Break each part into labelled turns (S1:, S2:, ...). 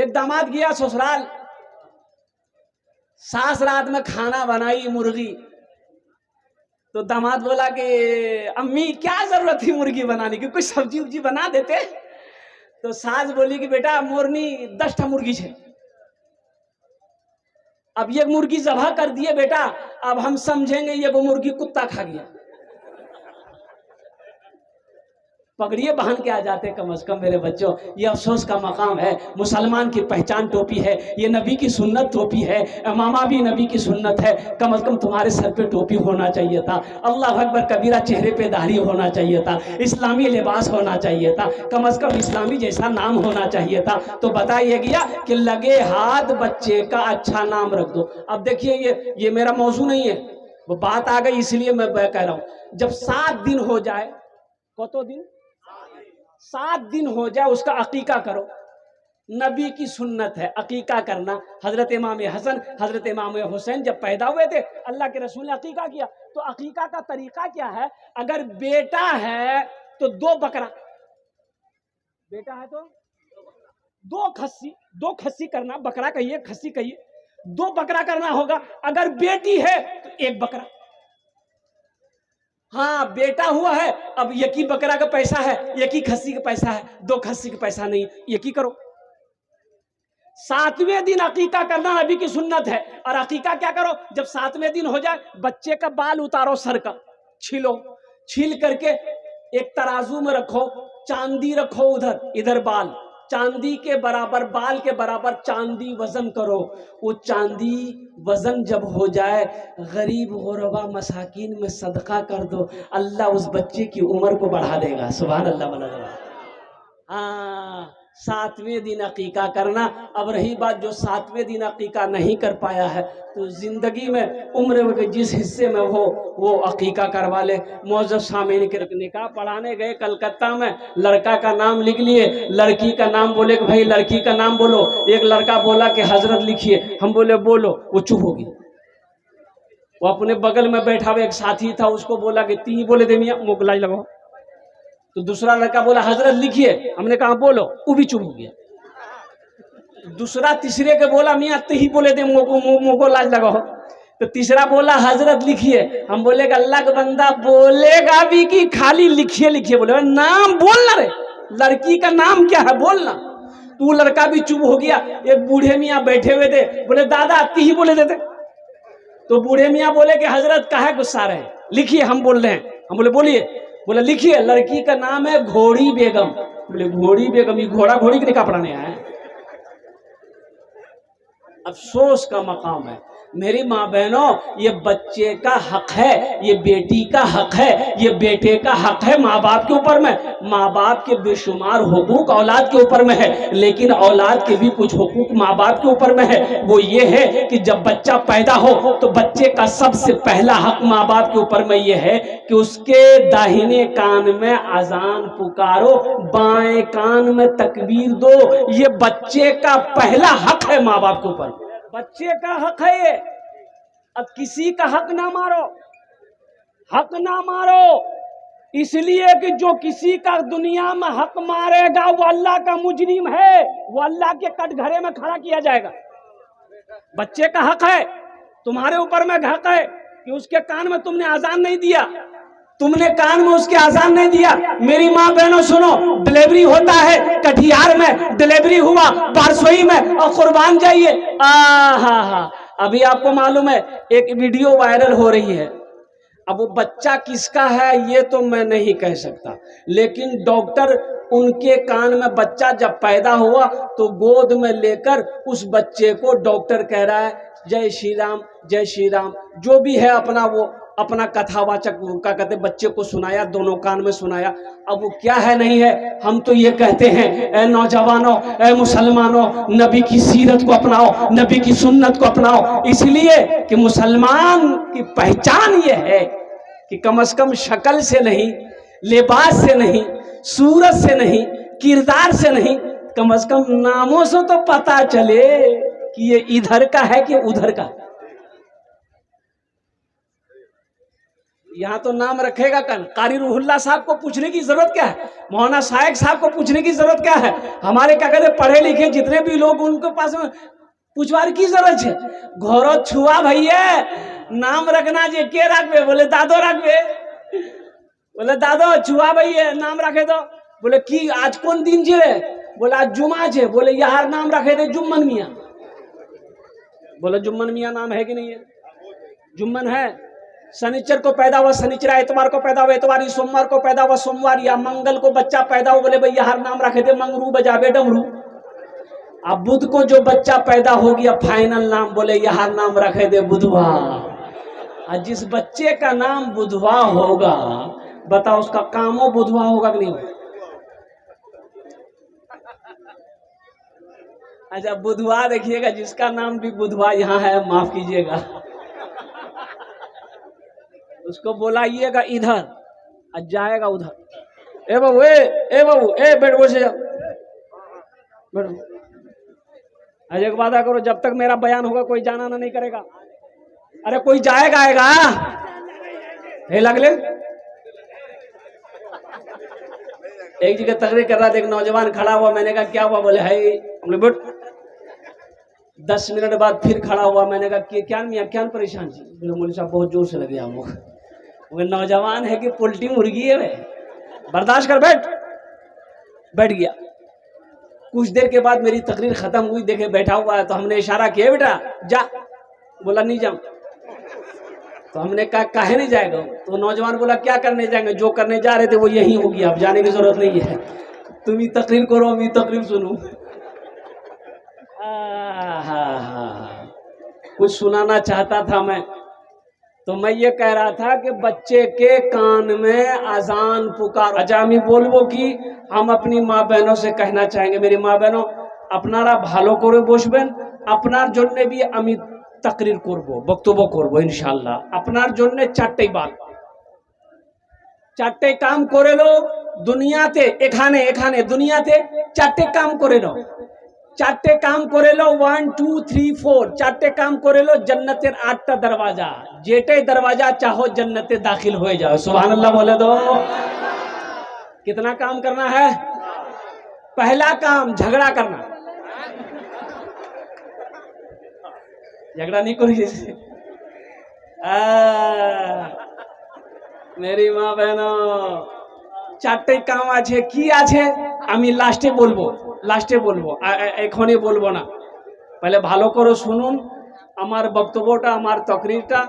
S1: एक दामाद गया ससुराल, सास रात में खाना बनाई मुर्गी, तो दामाद बोला कि अम्मी क्या जरूरत थी मुर्गी बनाने की, कुछ सब्जी उब्जी बना देते। तो सास बोली कि बेटा मोरनी 10 मुर्गी है, अब ये मुर्गी जबा कर दिए बेटा, अब हम समझेंगे ये वो मुर्गी कुत्ता खा गया। पगड़िए बांध के आ जाते कम से कम मेरे बच्चों। ये अफसोस का मकाम है। मुसलमान की पहचान टोपी है, ये नबी की सुन्नत टोपी है, मामा भी नबी की सुन्नत है। कम से कम तुम्हारे सर पे टोपी होना चाहिए था, अल्लाह अकबर कबीरा, चेहरे पे दाढ़ी होना चाहिए था, इस्लामी लिबास होना चाहिए था, कम से कम इस्लामी जैसा नाम होना चाहिए था। तो बताइए गया कि लगे हाथ बच्चे का अच्छा नाम रख दो। अब देखिए ये मेरा मौजू नहीं है, वो बात आ गई इसलिए मैं कह रहा हूं। जब 7 दिन हो जाए, कतो दिन, 7 दिन हो जाए उसका अकीका करो। नबी की सुन्नत है अकीका करना। हजरत इमाम हसन, हजरत इमाम हुसैन जब पैदा हुए थे, अल्लाह के रसूल ने अकीका किया। तो अकीका का तरीका क्या है? अगर बेटा है तो 2 बकरा, बेटा है तो 2 खस्सी करना, बकरा कहिए खस्सी कहिए, 2 बकरा करना होगा। अगर बेटी है तो 1 बकरा। हाँ बेटा हुआ है, अब एक ही बकरा का पैसा है, एक ही खस्सी का पैसा है, 2 खस्सी का पैसा नहीं, एक ही करो। 7वें दिन अकीका करना नबी की सुन्नत है। और अकीका क्या करो? जब 7वें दिन हो जाए, बच्चे का बाल उतारो, सर का छीलो, छील करके एक तराजू में रखो, चांदी रखो, इधर बाल, चांदी के बराबर, बाल के बराबर चांदी वजन करो। वो चांदी वजन जब हो जाए, गरीब गुरबा मसाकिन में सदका कर दो, अल्लाह उस बच्चे की उम्र को बढ़ा देगा। सुभान अल्लाह। हाँ, 7वें दिन अकीका करना। अब रही बात जो 7वें दिन अकीका नहीं कर पाया है, तो जिंदगी में उम्र के जिस हिस्से में हो वो अकीका करवा ले। मौजूद सामीन के निकाह पढ़ाने गए कलकत्ता में, लड़का का नाम लिख लिए, लड़की का नाम बोले कि भाई लड़की का नाम बोलो। एक लड़का बोला कि हजरत लिखिए, हम बोले बोलो, वो चुप हो गई। वो अपने बगल में बैठा हुआ एक साथी था, उसको बोला कि ती बोले दे मियां, मोगलाई लगाओ। तो दूसरा लड़का बोला हजरत लिखिए, हमने कहा बोलो, वो भी चुप हो गया। दूसरा तीसरे के बोला मियां तही बोले दे, मोको लाज लगाओ। तो तीसरा बोला हजरत लिखिए, हम बोले अल्लाह का बंदा बोलेगा भी कि खाली लिखिए लिखिए, बोले नाम बोलना रे, लड़की का नाम क्या है बोलना। तो वो लड़का भी चुप हो गया। एक बूढ़े मियाँ बैठे हुए थे, बोले दादा ती बोले देते। तो बूढ़े मियाँ बोले कि हजरत काहे गुस्सा रहे, लिखिए, हम बोल रहे हैं। हम बोले बोलिए, बोले लिखिए, लड़की का नाम है घोड़ी बेगम। बोले घोड़ी बेगम, ये घोड़ा घोड़ी के निकाह पढ़ाने आए हैं। अफसोस का मकाम है। मेरी माँ बहनों, ये बच्चे का हक है, ये बेटी का हक है, ये बेटे का हक है माँ बाप के ऊपर में। माँ बाप के बेशुमार हुकूक औलाद के ऊपर में है, लेकिन औलाद के भी कुछ हुकूक माँ बाप के ऊपर में है। वो ये है कि जब बच्चा पैदा हो तो बच्चे का सबसे पहला हक माँ बाप के ऊपर में ये है कि उसके दाहिने कान में अजान पुकारो, बाएं कान में तकबीर दो। ये बच्चे का पहला हक है माँ बाप के ऊपर, बच्चे का हक है ये। अब किसी का हक ना मारो, हक ना मारो, इसलिए कि जो किसी का दुनिया में हक मारेगा वो अल्लाह का मुजरिम है, वो अल्लाह के कटघरे में खड़ा किया जाएगा। बच्चे का हक है, तुम्हारे ऊपर में हक है कि उसके कान में तुमने अजान नहीं दिया, तुमने कान में उसके आजान नहीं दिया। मेरी माँ बहनों सुनो, डिलीवरी होता है, कटिहार में डिलीवरी हुआ, बारसोई में, और कुर्बान जाइए। हा, अभी आपको मालूम है एक वीडियो वायरल हो रही है। अब वो बच्चा किसका है ये तो मैं नहीं कह सकता, लेकिन डॉक्टर उनके कान में, बच्चा जब पैदा हुआ तो गोद में लेकर उस बच्चे को डॉक्टर कह रहा है जय श्री राम, जय श्री राम, जो भी है अपना वो अपना कथावाचक क्या कहते बच्चे को सुनाया, दोनों कान में सुनाया। अब वो क्या है नहीं है, हम तो ये कहते हैं ए नौजवानों, ए मुसलमानों, नबी की सीरत को अपनाओ, नबी की सुन्नत को अपनाओ। इसलिए कि मुसलमान की पहचान ये है कि कम से कम शक्ल से नहीं, लिबास से नहीं, सूरत से नहीं, किरदार से नहीं, कम से कम नामों से तो पता चले कि ये इधर का है कि उधर का। यहाँ तो नाम रखेगा कल। कारी रूहुल्लाह साहब को पूछने की जरूरत क्या है, मौलाना शाइक साहब को पूछने की जरूरत क्या है, हमारे क्या कहते पढ़े लिखे जितने भी लोग उनके पास में पूछवार की जरूरत है। घोरो छुआ भैया नाम रखना जे के रखबे, बोले दादो रखबे, बोले दादो छुआ भैया नाम रखे दो। बोले की आज कौन दिन छे, बोले आज जुमा छे, बोले यार नाम रखे थे जुम्मन मियाँ। बोले जुम्मन मियाँ नाम है कि नहीं है, जुम्मन है। शनिचर को पैदा हुआ शनिचर, एतवार को पैदा हुआ एतवार, सोमवार को पैदा हुआ सोमवार, या मंगल को बच्चा पैदा हुआ, बोले भाई यार नाम रखे थे मंगरू बजाबे डमरू। अब बुध को जो बच्चा पैदा हो गया फाइनल नाम, बोले यार नाम रखे थे बुधवा। और जिस बच्चे का नाम बुधवा होगा बताओ उसका कामो बुधवा होगा कि नहीं। अच्छा बुधवा देखिएगा, जिसका नाम भी बुधवा यहाँ है माफ कीजिएगा, उसको बोलाइएगा इधर और जाएगा उधर। ए बाबू ए बाबू ए बैठ बोल से जाओ बैठो। आज एक वादा करो जब तक मेरा बयान होगा कोई जाना ना नहीं करेगा। अरे कोई जाएगा आएगा हे लगले। एक जगह तकरीर कर रहा था, एक नौजवान खड़ा हुआ, मैंने कहा क्या हुआ, बोले है बैठ। 10 मिनट बाद फिर खड़ा हुआ, मैंने कहा क्या मियाँ क्या परेशान जी, बोले मौलवी साहब बहुत जोर से लगे हम लोग। वो नौजवान है कि पोल्ट्री मुर्गी है वे, बर्दाश्त कर बैठ गया। कुछ देर के बाद मेरी तकरीर खत्म हुई, देखे बैठा हुआ है तो हमने इशारा किया बेटा जा, बोला नहीं जाऊं। तो हमने कहा काहे नहीं जाएगा, तो नौजवान बोला क्या करने जाएंगे, जो करने जा रहे थे वो यही हो गया, अब जाने की जरूरत नहीं है, तुम ही तकरीर करो मैं तकरीर सुनूं। कुछ सुनाना चाहता था मैं, तो मैं ये कह रहा था कि बच्चे के कान में अजान पुकार। अच्छा আমি বলবো কি, हम अपनी माँ बहनों से कहना चाहेंगे, मेरी माँ बहनों আপনারা ভালো করে বসবেন, আপনার জন্য भी আমি তাকরীর করব, বক্তব্য করব ইনশাআল্লাহ। আপনার জন্য চারটি বাত, চারটি কাম করে লো দুনিয়াতে, এখানে এখানে দুনিয়াতে চারটি কাম করে লো, চারটে কাম করে লো 1 2 3 4, চারটে কাম করে লো जन्नतेर 8टा दरवाजा, जेटे दरवाजा चाहो जन्नते दाखिल हो जाओ। सुभान अल्लाह बोले दो। कितना काम करना है? पहला काम झगड़ा करना, झगड़ा नहीं करिए। मेरी माँ बहनों চারটে কাম আছে, কি আছে আমি লাস্টে বলবো, এখনই বলবো না। पहले ভালো করে শুনুন আমার বক্তব্যটা, আমার তকরীরটা।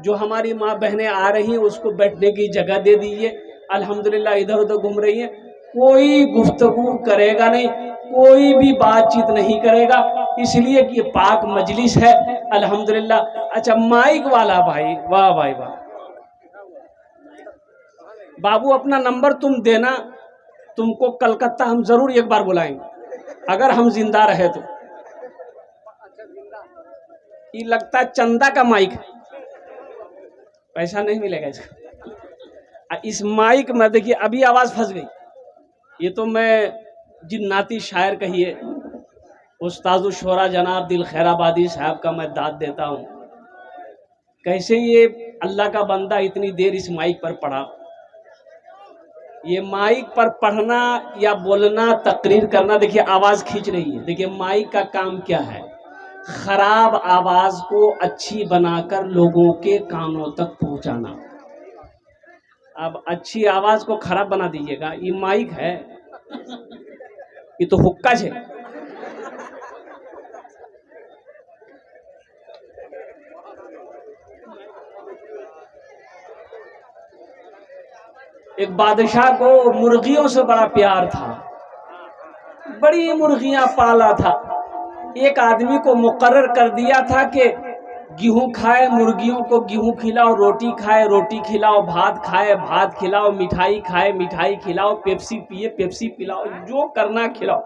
S1: जो हमारी माँ बहनें आ रही हैं उसको बैठने की जगह दे दीजिए। अल्हम्दुलिल्लाह इधर उधर घूम रही हैं, कोई गुफ्तगू करेगा नहीं, कोई भी बातचीत नहीं करेगा, इसलिए कि ये पाक मजलिस है अल्हम्दुलिल्लाह। अच्छा माइक वाला भाई, वाह भाई वाह, बाबू अपना नंबर तुम देना, तुमको कलकत्ता हम जरूर एक बार बुलाएंगे अगर हम जिंदा रहे तो। ये लगता है चंदा का माइक, पैसा नहीं मिलेगा इसका। इस माइक में देखिए अभी आवाज फंस गई, ये तो मैं जिन नाती शायर कहिए उस्ताद शोरा जनाब दिल खैराबादी साहब का मैं दाद देता हूँ। कैसे ये अल्लाह का बंदा इतनी देर इस माइक पर पढ़ा। ये माइक पर पढ़ना या बोलना, तकरीर करना, देखिए आवाज खींच रही है। देखिए माइक का काम क्या है, खराब आवाज को अच्छी बनाकर लोगों के कानों तक पहुंचाना। अब अच्छी आवाज को खराब बना दीजिएगा, ये माइक है, ये तो हुक्का है। एक बादशाह को मुर्गियों से बड़ा प्यार था, बड़ी मुर्गियां पाला था। एक आदमी को मुकर्रर कर दिया था कि गेहूं खाए मुर्गियों को गेहूं खिलाओ, रोटी खाए रोटी खिलाओ, भात खाए भात खिलाओ, मिठाई खाए मिठाई खिलाओ, पेप्सी पिए पेप्सी पिलाओ, जो करना खिलाओ।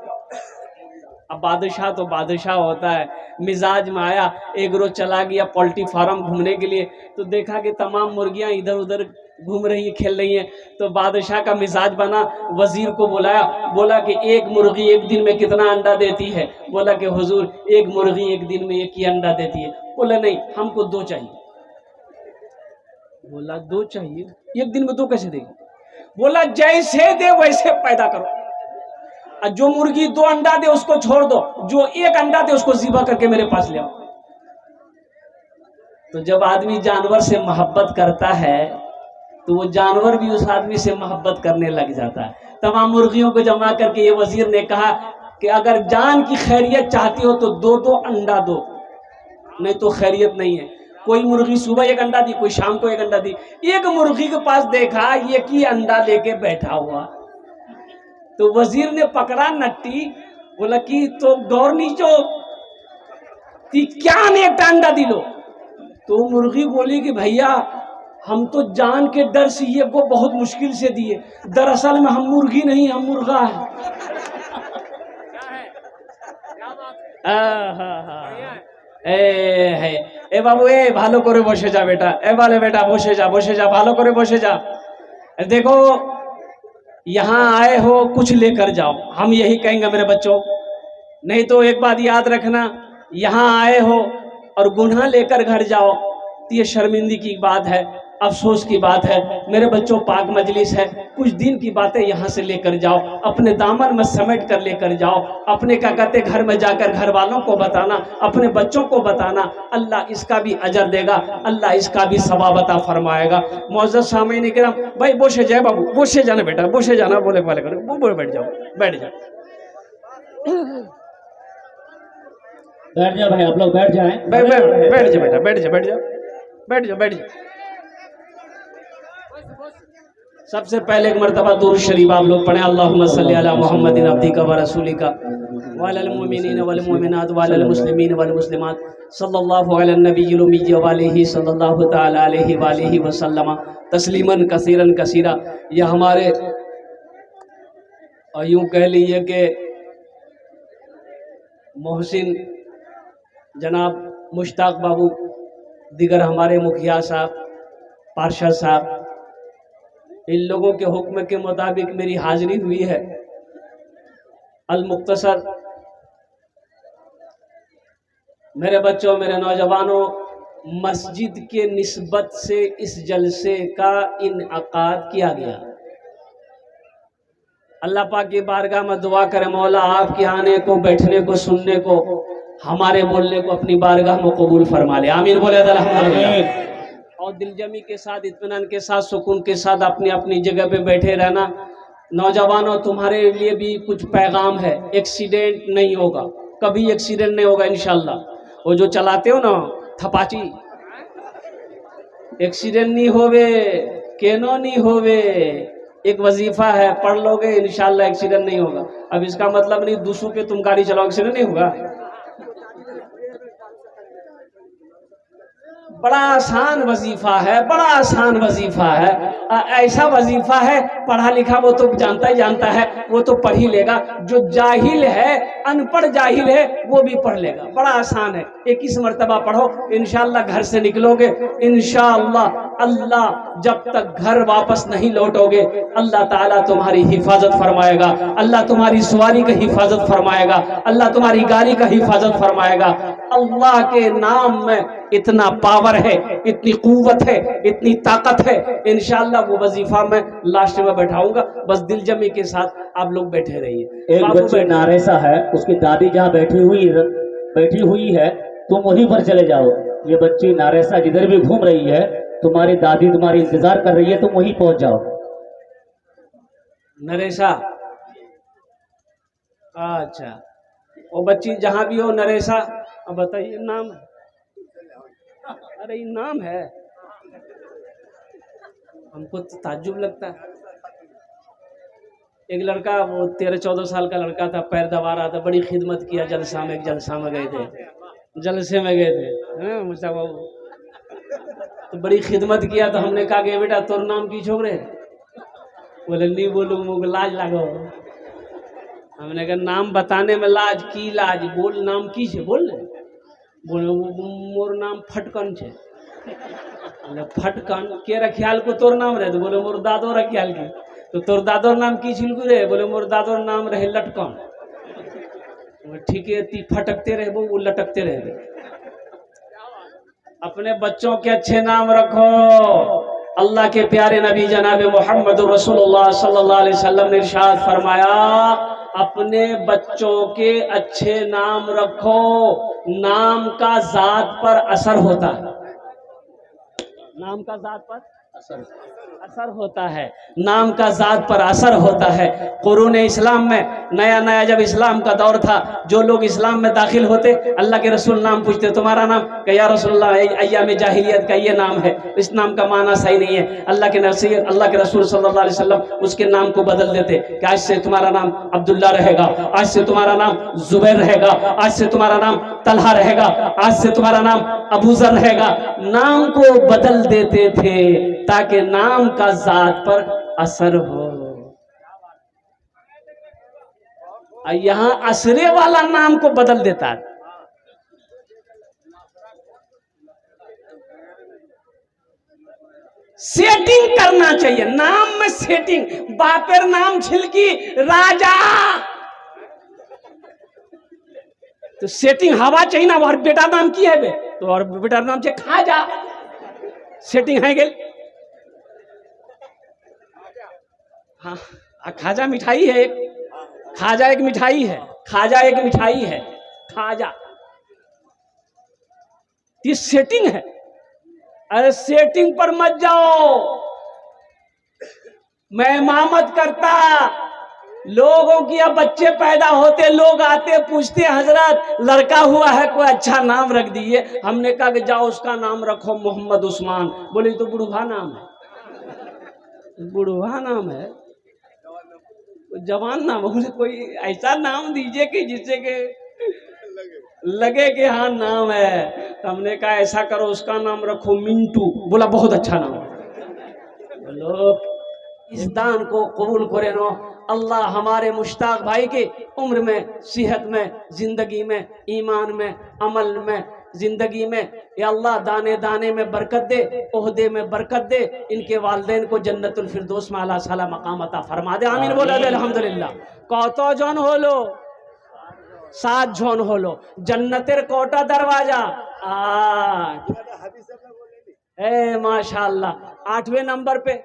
S1: अब बादशाह तो बादशाह होता है, मिजाज में आया, एक रोज चला गया पोल्ट्री फार्म घूमने के लिए, तो देखा कि तमाम मुर्गियां इधर उधर घूम रही हैं, खेल रही हैं। तो बादशाह का मिजाज बना, वजीर को बुलाया, बोला कि एक मुर्गी एक दिन में कितना अंडा देती है? बोला कि हुजूर एक मुर्गी एक दिन में एक ही अंडा देती है। बोला नहीं, हमको 2 चाहिए। बोला 2 चाहिए, एक दिन में 2 कैसे देगी? बोला जैसे दे वैसे पैदा करो, और जो मुर्गी 2 अंडा दे उसको छोड़ दो, जो 1 अंडा दे उसको ज़िबा करके मेरे पास ले आओ। तो जब आदमी जानवर से मोहब्बत करता है तो वो जानवर भी उस आदमी से मोहब्बत करने लग जाता है। तमाम मुर्गियों को जमा करके ये वजीर ने कहा कि अगर जान की खैरियत चाहती हो तो 2 अंडा दो, नहीं तो खैरियत नहीं है। कोई मुर्गी सुबह 1 अंडा दी, कोई शाम को 1 अंडा दी। एक मुर्गी के पास देखा एक ही अंडा लेके बैठा हुआ, तो वजीर ने पकड़ा नट्टी, बोला कि तो गौर नीचो ती क्या ने एक अंडा दिलो। तो मुर्गी बोली कि भैया हम तो जान के डर से ये को बहुत मुश्किल से दिए, दरअसल में हम मुर्गी नहीं, हम मुर्गा है। ए बाबू ए भालो करे बसे जा बेटा, ए वाले बेटा बसे जा भालो करे बसे जा। देखो यहाँ आए हो कुछ लेकर जाओ, हम यही कहेंगे मेरे बच्चों। नहीं तो एक बात याद रखना, यहाँ आए हो और गुनाह लेकर घर जाओ तो ये शर्मिंदगी की बात है, अफसोस की बात है। मेरे बच्चों पाक मजलिस है, कुछ दिन की बातें यहाँ से लेकर जाओ, अपने दामन में समेट कर लेकर जाओ, अपने क्या कहते घर में जाकर घर वालों को बताना, अपने बच्चों को बताना। अल्लाह इसका भी अजर देगा, अल्लाह इसका भी सवाब अता फरमाएगा। मौजूद सामीन किराम, भाई बोशे जाए बाबू, बोशे जाना बेटा, बोशे जाना, बोले वाले करो, वो बैठ जाओ, बैठ जाओ,
S2: बैठ जाओ भाई, आप लोग बैठ जाएं।
S1: बैठ जाओ बेटा, बैठ जाओ, बैठ जाओ, बैठ जाओ, बैठ जाओ। सबसे पहले एक मरतबा दुरूद शरीफ आप लोग पढ़ें, अल्लाहुम्मा सल्ली अला मुहम्मदिन अब्दिका व रसूलिका वअलल मुमिनीन वल मुमिनात वअलल मुस्लिमीन वल मुस्लिमात सल्लल्लाहु अला नबिय्यिल उम्मी व आलिहि सल्लल्लाहु तआला अलैहि व आलिहि व सल्लम तस्लीमन कसीरन कसीरा। यह हमारे और यूँ कह लीजिए कि मोहसिन जनाब मुश्ताक बाबू, दिगर हमारे मुखिया साहब, पार्षद साहब, इन लोगों के हुक्म के मुताबिक मेरी हाजिरी हुई है। अल मुख्तसर मेरे बच्चों, मेरे नौजवानों, मस्जिद के निस्बत से इस जलसे का इनअकाद किया गया। अल्लाह पाक की बारगाह में दुआ करें, मौला आपके आने को, बैठने को, सुनने को, हमारे बोलने को अपनी बारगाह में कबूल फरमा ले। आमीन बोले अल्हम्दुलिल्लाह। और दिलजमी के साथ, इत्मीनान के साथ, सुकून के साथ अपनी अपनी जगह पे बैठे रहना। नौजवानों, तुम्हारे लिए भी कुछ पैगाम है। एक्सीडेंट नहीं होगा, कभी एक्सीडेंट नहीं होगा इंशाल्लाह। वो जो चलाते हो ना थपाची, एक्सीडेंट नहीं होवे, केनो नहीं होवे। एक वजीफा है, पढ़ लोगे इंशाल्लाह एक्सीडेंट नहीं होगा। अब इसका मतलब नहीं दूसरों पे तुम गाड़ी चलाओ एक्सीडेंट नहीं होगा। बड़ा आसान वजीफा है, बड़ा आसान वजीफा है। ऐसा वजीफा है, पढ़ा लिखा वो तो जानता ही जानता है, वो तो पढ़ ही लेगा। जो जाहिल है, अनपढ़ जाहिल है, वो भी पढ़ लेगा। बड़ा आसान है, 21 मरतबा पढ़ो, इंशाअल्लाह घर से निकलोगे, इंशाअल्लाह अल्लाह जब तक घर वापस नहीं लौटोगे, अल्लाह ताला तुम्हारी हिफाजत फरमाएगा, अल्लाह तुम्हारी सवारी का हिफाजत फरमाएगा, अल्लाह तुम्हारी गाड़ी का हिफाजत फरमाएगा। अल्लाह के नाम में इतना पावर है, इतनी कुव्वत है, इतनी ताकत है। इंशाअल्लाह वो वजीफा मैं लास्ट में बैठाऊंगा। बस दिल जमी के साथ आप लोग बैठे रहिए।
S2: एक बच्ची नारेसा है, उसकी दादी जहाँ बैठी हुई है, तुम वहीं पर चले जाओ। ये बच्ची नारेसा जिधर भी घूम रही है, तुम्हारी दादी तुम्हारी इंतजार कर रही है, तुम वहीं पहुंच जाओ।
S1: नरेशा, अच्छा, वो बच्ची जहां भी हो नरेशा, अब बताइए नाम। अरे ये नाम है, हमको तो ताज्जुब लगता है। एक लड़का, वो 13-14 साल का लड़का था, पैर दबा रहा था, बड़ी खिदमत किया। जलसा में गए थे, जलसे में गए थे मुझा बाबू, तो बड़ी खिदमत किया। तो हमने कहा कि बेटा तोर नाम की छोकरे? बोले नहीं बोलूँ, मुझे लाज लगो। हमने कहा नाम बताने में लाज की लाज, बोल नाम की छे, बोल। बोले मोर नाम फटकन छे। बोले फटकन के रखियाल को तोर नाम रहे? तो बोले मोर दादो रखियाल की। तो तोर दादोर नाम की छिलकू रे? बोले मोर दादोर नाम रहे लटकन। ठीक है, ती फटकते रहे वो लटकते रहे। अपने बच्चों के अच्छे नाम रखो, अल्लाह के प्यारे नबी जनाब मोहम्मद रसूलुल्लाह सल्लल्लाहु अलैहि वसल्लम ने इरशाद फरमाया, अपने बच्चों के अच्छे नाम रखो, नाम का जात पर असर होता है, नाम का जात पर असर होता है, नाम का जात पर असर होता है। कुरून इस्लाम में नया नया जब इस्लाम का दौर था, जो लोग इस्लाम में दाखिल होते अल्लाह के रसूल नाम पूछते, तुम्हारा नाम? कि या रसूलल्लाह अय्याम जाहिलियत का ये नाम है, इस नाम का माना सही नहीं है। अल्लाह के रसूल सल्लल्लाहु अलैहि वसल्लम उसके नाम को बदल देते कि आज से तुम्हारा नाम अब्दुल्ला रहेगा, आज से तुम्हारा नाम जुबैर रहेगा, आज से तुम्हारा नाम तलहा रहेगा, आज से तुम्हारा नाम अबूजर रहेगा। नाम को बदल देते थे ताकि नाम का जात पर असर हो। यहां असरे वाला नाम को बदल देता है। सेटिंग करना चाहिए, नाम में सेटिंग। बापेर नाम छिलकी राजा, तो सेटिंग हवा चाहिए ना। और बेटा नाम की है बे, तो और बेटा नाम से खाजा, सेटिंग है गेल। हाँ, खाजा मिठाई है, खाजा एक मिठाई है, खाजा एक मिठाई है, खाजा ये सेटिंग है। अरे सेटिंग पर मत जाओ। मैं इमामत करता, लोगों की अब बच्चे पैदा होते, लोग आते पूछते हजरत लड़का हुआ है कोई अच्छा नाम रख दीजिए। हमने कहा कि जाओ उसका नाम रखो मोहम्मद उस्मान। बोले तो बुढ़वा नाम है, बुढ़वा नाम है, जवान नाम है, कोई ऐसा नाम दीजिए कि जिससे के लगे कि हाँ नाम है। तो हमने कहा ऐसा करो उसका नाम रखो मिंटू। बोला बहुत अच्छा नाम है। लोग इस दान को कबूल करे नो। अल्लाह हमारे मुश्ताक भाई के उम्र में, सेहत में, जिंदगी में, ईमान में, अमल में, जिंदगी में या अल्लाह दाने दाने में बरकत दे, ओहदे में बरकत दे। इनके वालिदैन को जन्नतुल फिरदौस में आला साला मकाम अता फरमा दे। आमीन बोला दे अल्हम्दुलिल्लाह। कतो जन होलो, 7 जन होलो। जन्नतेर कोटा दरवाजा 8। ए माशाअल्लाह 8वें नंबर पे,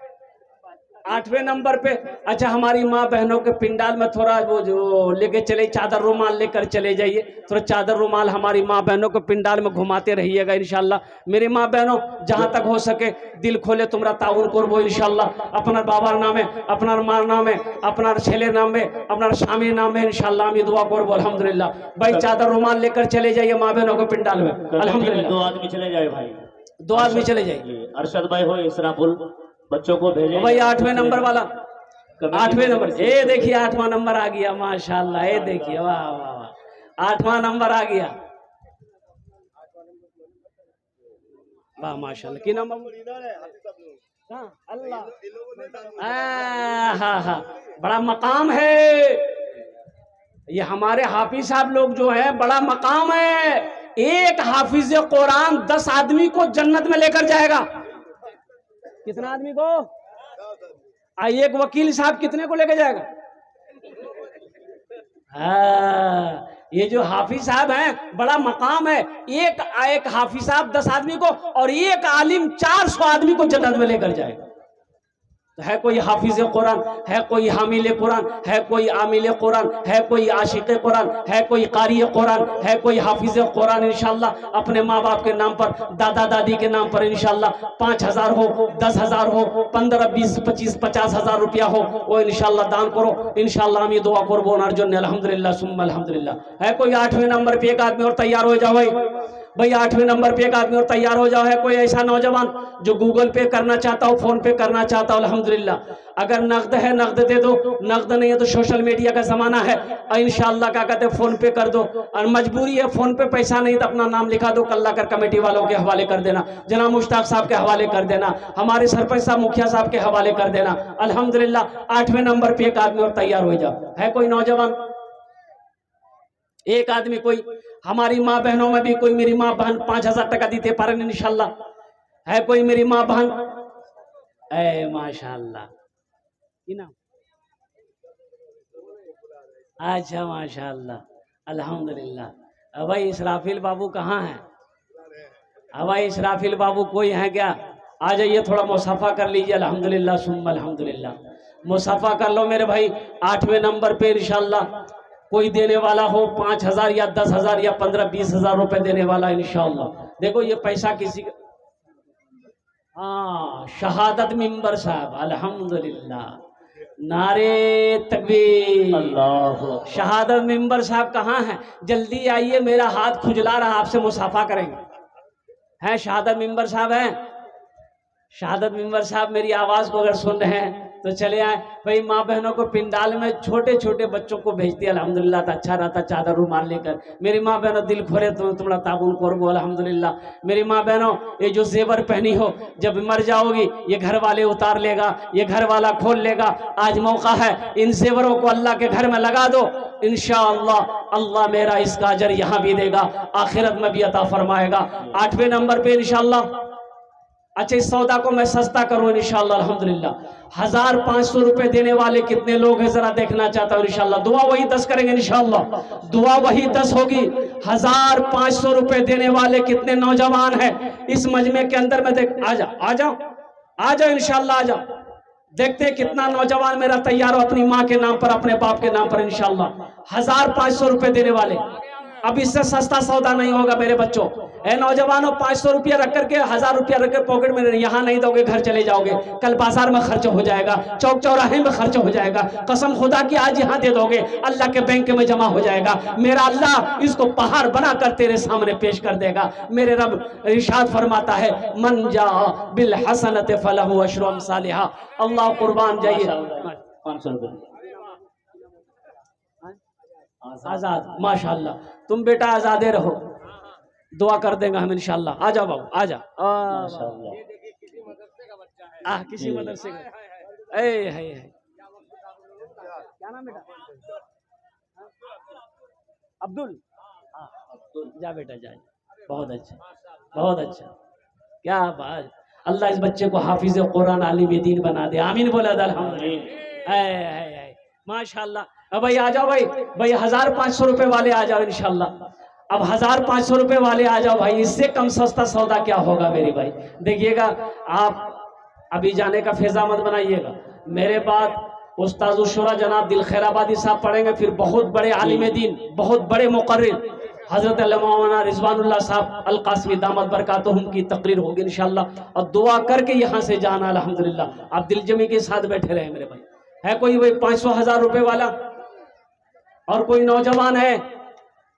S1: 8वें नंबर पे। अच्छा, हमारी माँ बहनों के पिंडाल में थोड़ा वो जो लेके चले, चादर रुमाल लेकर चले जाइए। थोड़ा चादर रुमाल हमारी माँ बहनों के पिंडाल में घुमाते रहिएगा इंशाल्लाह। मेरी माँ बहनों जहाँ तक हो सके दिल खोले तुमरा ताउन करबो इंशाल्लाह। अपना बाबार नामे, अपना मार नामे, अपना छेले नामे, अपना स्वामी नामे इंशाल्लाह हम दुआ करबो अल्हम्दुलिल्लाह। भाई चादर रुमाल लेकर चले जाइए माँ बहनों के पिंडाल में अल्हम्दुलिल्लाह।
S2: 2 आदमी चले जाए भाई,
S1: 2 आदमी चले जाइए।
S2: अरशद भाई हो इसराफुल, बच्चों को भेजे
S1: भाई 8वें नंबर वाला, 8वें नंबर। ये देखिए 8वां नंबर आ गया माशाल्लाह। ये देखिए वाह वाह वाह, 8वां नंबर आ गया वाह माशाल्लाह। की नंबर? अल्लाह, हाँ हाँ, बड़ा मकाम है ये। हमारे हाफिज साहब लोग जो है बड़ा मकाम है। एक हाफिज कुरान 10 आदमी को जन्नत में लेकर जाएगा। कितना आदमी को? एक वकील साहब कितने को लेके जाएगा? हाँ, ये जो हाफिज साहब हैं बड़ा मकाम है। एक हाफिज साहब 10 आदमी को, और एक आलिम 400 आदमी को जन्नत में लेकर जाएगा। है कोई हाफिज कुरान, है कोई हामिल कुरान, है कोई आमिल कुरान, है कोई आशिक कुरान, है कोई कारी कुरान, है कोई हाफिज कुरान इंशाल्लाह अपने माँ बाप के नाम पर, दादा दादी के नाम पर इंशाल्लाह 5000 हो, 10,000 हो, 15, 20, 25, 50,000 रुपया हो, वो इंशाल्लाह दान करो। इंशाल्लाह हम ये दुआ करबो उनार जन्ने अल्हम्दुलिल्लाह सुम्मा अल्हम्दुलिल्लाह। है कोई 8वें नंबर पे एक आदमी और तैयार हो जाओ भाई 8वें नंबर पे एक आदमी और तैयार हो जाओ। है कोई ऐसा नौजवान जो गूगल पे करना चाहता हो, फोन पे करना चाहता हो? अल्हम्दुलिल्लाह। अगर नकद है नकद दे दो, नकद नहीं है तो सोशल मीडिया का जमाना है, इंशाल्लाह क्या कहते हैं फोन पे कर दो। और मजबूरी है फोन पे पैसा नहीं तो अपना नाम लिखा दो, कल्ला कर कमेटी वालों के हवाले कर देना, जनाब मुश्ताक साहब के हवाले कर देना, हमारे सरपंच साहब मुखिया साहब के हवाले कर देना। अल्हम्दुलिल्लाह 8वें नंबर पे एक आदमी और तैयार हो जाओ। है कोई नौजवान, एक आदमी, कोई हमारी माँ बहनों में भी कोई मेरी माँ बहन 5000 टका दीते पारे इंशाल्लाह? है कोई मेरी माँ बहन? ए माशाल्लाह। अच्छा माशाल्लाह अल्हम्दुलिल्लाह। भाई इसराफिल बाबू कहाँ हैं? भाई इसराफिल बाबू कोई है क्या? आ जाइए, थोड़ा मुसाफा कर लीजिए। अल्हम्दुलिल्लाह सुम्मा अल्हम्दुलिल्लाह। मुसाफा कर लो मेरे भाई। 8वें नंबर पे इंशाल्लाह कोई देने वाला हो 5,000 या 10,000 या 15-20,000 रुपए देने वाला इंशाल्लाह। देखो ये पैसा किसी का, हाँ, शहादत मिंबर साहब, अल्हम्दुलिल्लाह, नारे तकबीर।
S2: अल्लाह
S1: शहादत मिंबर साहब कहाँ हैं? जल्दी आइए, मेरा हाथ खुजला रहा, आपसे मुसाफा करेंगे। हैं शहादत मिंबर साहब हैं? शहादत मिंबर साहब मेरी आवाज को अगर सुन रहे हैं तो चले आए भाई। माँ बहनों को पिंडाल में छोटे छोटे बच्चों को भेजती है अल्हम्दुलिल्लाह, तो अच्छा रहता, चादर रुमाल लेकर। मेरी माँ बहनों दिल खोरे तो तुम्हारा ताबुन करबो अल्हम्दुलिल्लाह। मेरी माँ बहनों ये जो जेवर पहनी हो, जब मर जाओगी ये घर वाले उतार लेगा, ये घर वाला खोल लेगा। आज मौका है, इन जेवरों को अल्लाह के घर में लगा दो, इंशाअल्लाह अल्लाह मेरा इसका अजर यहाँ भी देगा, आखिरत में भी अता फरमाएगा। 8वें नंबर पे इंशाअल्लाह। अच्छा, इस सौदा को मैं सस्ता करूं इंशाअल्लाह अल्हम्दुलिल्लाह। 1,500 रुपए देने वाले कितने लोग हैं जरा देखना चाहता हूं इंशाअल्लाह। दुआ वही 10 करेंगे इंशाअल्लाह, दुआ वही 10 होगी। 1,500 रुपए देने वाले कितने नौजवान हैं इस मजमे के अंदर में? देख, आ जाओ आ जाओ आ जाओ इंशाअल्लाह, आ जाओ। देखते हैं कितना नौजवान मेरा तैयार हो अपनी माँ के नाम पर, अपने बाप के नाम पर इंशाअल्लाह। 1,500 रुपए देने वाले, अब इससे सस्ता सौदा नहीं होगा मेरे बच्चों। ए नौजवानों, 500 रुपया रख करके, 1,000 रुपया रख कर पॉकेट में यहाँ नहीं दोगे, घर चले जाओगे, कल बाजार में खर्च हो जाएगा, चौक चौराहे में खर्च हो जाएगा। कसम खुदा की आज यहाँ दे दोगे, अल्लाह के बैंक में जमा हो जाएगा। मेरा अल्लाह इसको पहाड़ बना कर तेरे सामने पेश कर देगा। मेरे रब इरशाद फरमाता है, मन जा बिल हसनत फलहु अशरु अमसालिहा। अल्लाह कुर्बान जाइए।
S2: 500 रुपये
S1: आजाद, माशाल्लाह, तुम बेटा आजादे रहो, दुआ कर देंगे हम इंशाल्लाह। आ जाओ बाबू, आ जाओ।
S2: माशाअल्लाह।
S1: किसी मदरसे का है। क्या नाम बेटा? अब्दुल। जा बेटा जा, बहुत अच्छा, बहुत अच्छा, क्या बात। अल्लाह इस बच्चे को हाफिज कुरान आलिम दीन बना दे, आमीन बोला अल्हम्दुलिल्लाह। माशाल्लाह। अब भाई आ जाओ, भाई 1,500 रुपए वाले आ जाओ इंशाल्लाह। अब 1,500 रुपए वाले आ जाओ भाई, इससे कम सस्ता सौदा क्या होगा मेरे भाई? देखिएगा, आप अभी जाने का फेजा मत बनाइएगा। मेरे बाद उस्ताद शुरा जनाब दिल खैराबादी साहब पढ़ेंगे, फिर बहुत बड़े आलिम दीन, बहुत बड़े मुकर्रिर हजरत मौलाना रिजवानुल्लाह साहब अल कासमी दामद बरकातुहुम की तकरीर होगी इंशाल्लाह। और दुआ करके यहाँ से जाना अल्हम्दुलिल्लाह। आप दिलजमी के साथ बैठे रहे मेरे भाई। है कोई भाई 500-1,000 रुपए वाला? और कोई नौजवान है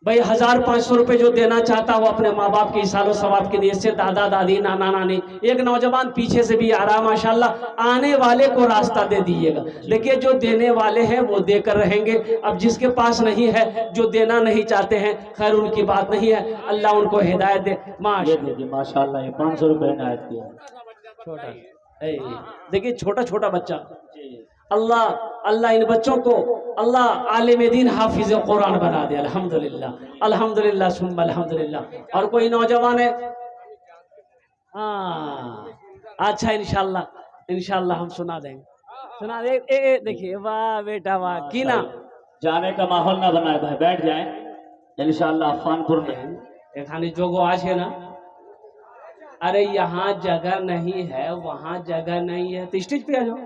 S1: भाई 1,500 रुपए जो देना चाहता हो अपने माँ बाप के सालों सवाब के लिए, से दादा दादी नाना नानी? एक नौजवान पीछे से भी आ रहा है माशाल्लाह। आने वाले को रास्ता दे दीजिएगा। देखिए, जो देने वाले हैं वो देकर रहेंगे। अब जिसके पास नहीं है, जो देना नहीं चाहते हैं, खैर उनकी बात नहीं है, अल्लाह उनको हिदायत दे।
S2: माशाल्लाह 500 रुपए इनायत किया।
S1: छोटा, देखिए छोटा छोटा बच्चा, अल्लाह इन बच्चों को अल्लाह आलिम दीन हाफिज कुरान बना दे अल्हम्दुलिल्लाह, अल्हम्दुलिल्लाह सुम्मा अल्हम्दुलिल्लाह। और कोई नौजवान है? हाँ, अच्छा, इंशाल्लाह हम सुना देंगे, सुना दे। देखिए, वाह बेटा वाह, की ना
S2: जाने का माहौल ना बनाए भाई, बैठ जाए इंशाल्लाह। खानपुर में
S1: एखानी जोगो आज है ना, अरे यहाँ जगह नहीं है, वहाँ जगह नहीं है, तो स्टेज पे आ जाओ।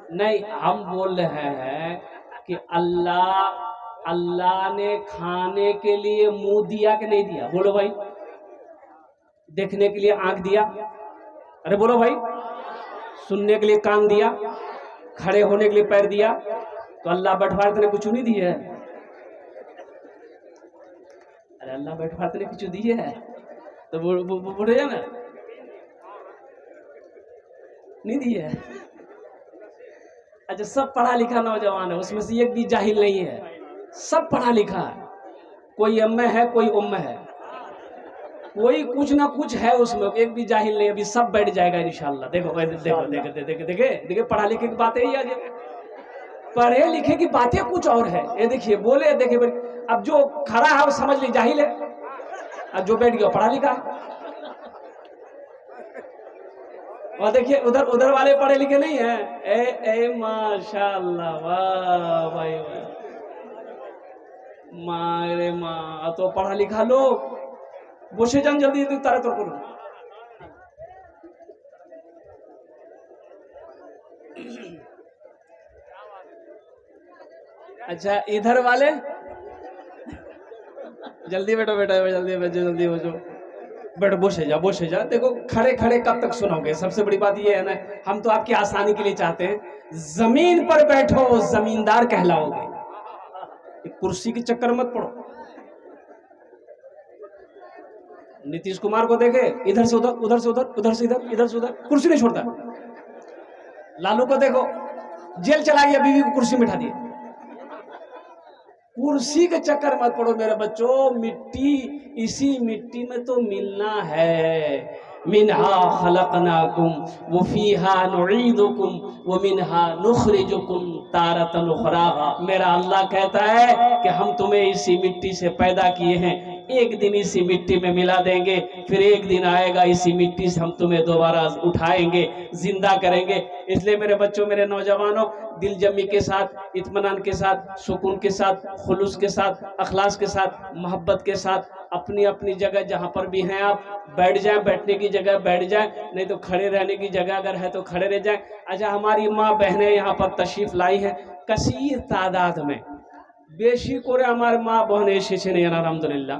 S1: नहीं, हम बोल रहे हैं कि अल्लाह ने खाने के लिए मुंह दिया कि नहीं दिया? बोलो भाई। देखने के लिए आंख दिया? अरे बोलो भाई। सुनने के लिए कान दिया? खड़े होने के लिए पैर दिया? तो अल्लाह बैठवाते ने कुछ नहीं दिया है? अरे अल्लाह बैठवाते ने कुछ दिए है? तो बोले ना, नहीं दिए है। अच्छा, सब पढ़ा लिखा नौजवान है, उसमें से एक भी जाहिल नहीं है, सब पढ़ा लिखा है। कोई एम.ए. है, कोई उम्मे है, कोई कुछ ना कुछ है उसमें, एक भी जाहिल नहीं। अभी सब बैठ जाएगा इंशाल्लाह। देखो देखो, पढ़ा लिखे की बातें ही आज, पढ़े लिखे की बातें कुछ और है। ये देखिए, बोले देखिए, अब जो खड़ा है वो समझ ली जाहिल है, अब जो बैठ गया पढ़ा लिखा। और देखिए, उधर वाले पढ़े लिखे नहीं है। ए माशाल्लाह, वाह भाई वाह, मारे माँ तो पढ़ा लिखा लोग। বসে যান জলদি জলদি তাড়াতাড়ি করুন। अच्छा इधर वाले जल्दी बैठो बेटा, जल्दी बैठो, जल्दी बैठो, बैठो, बसे जा। देखो खड़े खड़े कब तक सुनोगे? सबसे बड़ी बात ये है ना, हम तो आपकी आसानी के लिए चाहते हैं, जमीन पर बैठो, जमींदार कहलाओगे। कुर्सी के चक्कर मत पड़ो। नीतीश कुमार को देखे, इधर से उधर, उधर से उधर, उधर से इधर, इधर से उधर, कुर्सी नहीं छोड़ता। लालू को देखो, जेल चला गया, बीवी को कुर्सी में बिठा दिया। कुर्सी के चक्कर मत पड़ो मेरे बच्चों, मिट्टी, इसी मिट्टी में तो मिलना है। मिनहा खलकनाकुम व फीहा नुईदुकुम व मिनहा नुखरिजुकुम तारतन उखरा। मेरा अल्लाह कहता है कि हम तुम्हें इसी मिट्टी से पैदा किए हैं, एक दिन इसी मिट्टी में मिला देंगे, फिर एक दिन आएगा इसी मिट्टी से हम तुम्हें दोबारा उठाएंगे, जिंदा करेंगे। इसलिए मेरे बच्चों, मेरे नौजवानों, दिल जमी के साथ, इत्मीनान के साथ, सुकून के साथ, खुलूस के साथ, अखलास के साथ, मोहब्बत के साथ अपनी अपनी जगह जहाँ पर भी हैं आप बैठ जाएं, बैठने की जगह बैठ जाएं, नहीं तो खड़े रहने की जगह अगर है तो खड़े रह जाएं। अच्छा, हमारी माँ बहनें यहाँ पर तशरीफ लाई हैं कसीर तादाद में, बेशी করে আমার মা বোন এসেছেন, আলহামদুলিল্লাহ।